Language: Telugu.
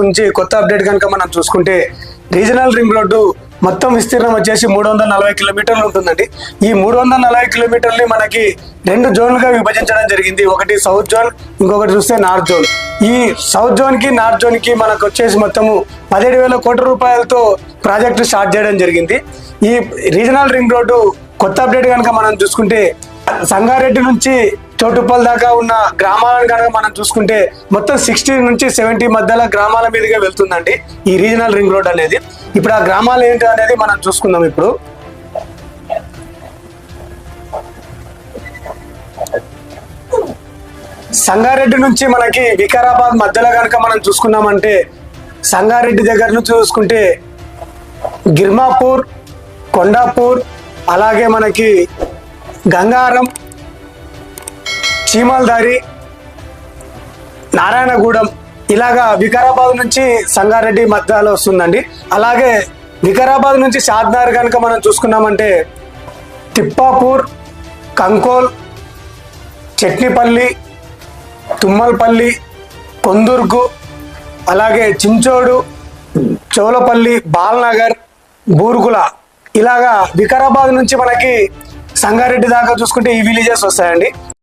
నుంచి కొత్త అప్డేట్ కనుక మనం చూసుకుంటే రీజనల్ రింగ్ రోడ్డు మొత్తం విస్తీర్ణం వచ్చేసి 340 కిలోమీటర్లు ఉంటుందండి. ఈ 340 కిలోమీటర్ని మనకి 2 జోన్లుగా విభజించడం జరిగింది. ఒకటి సౌత్ జోన్, ఇంకొకటి చూస్తే నార్త్ జోన్. ఈ సౌత్ జోన్ కి నార్త్ జోన్ కి మనకు వచ్చేసి మొత్తము 17,000 కోట్ల రూపాయలతో ప్రాజెక్టు స్టార్ట్ చేయడం జరిగింది. ఈ రీజనల్ రింగ్ రోడ్డు కొత్త అప్డేట్ కనుక మనం చూసుకుంటే సంగారెడ్డి నుంచి చోటుప్పల్ దాకా ఉన్న గ్రామాలను కనుక మనం చూసుకుంటే మొత్తం 60 నుంచి 70 మధ్యలో గ్రామాల మీదుగా వెళ్తుందండి ఈ రీజనల్ రింగ్ రోడ్ అనేది. ఇప్పుడు ఆ గ్రామాలు ఏంటి అనేది మనం చూసుకుందాం. ఇప్పుడు సంగారెడ్డి నుంచి మనకి వికారాబాద్ మధ్యలో కనుక మనం చూసుకున్నామంటే సంగారెడ్డి దగ్గర నుంచి చూసుకుంటే గిర్మాపూర్, కొండాపూర్, అలాగే మనకి గంగారం, చీమల్దారి, నారాయణగూడెం ఇలాగా వికారాబాద్ నుంచి సంగారెడ్డి మధ్యలో వస్తుందండి. అలాగే వికారాబాద్ నుంచి షాద్నగర్ కనుక మనం చూసుకున్నామంటే తిప్పాపూర్, కంకోల్, చట్నిపల్లి, తుమ్మల్పల్లి, కొందుర్గు, అలాగే చించోడు, చౌలపల్లి, బాల్నగర్, బూర్గుల ఇలాగా వికారాబాద్ నుంచి మనకి సంగారెడ్డి దాకా చూసుకుంటే ఈ విలేజెస్ వస్తాయండి.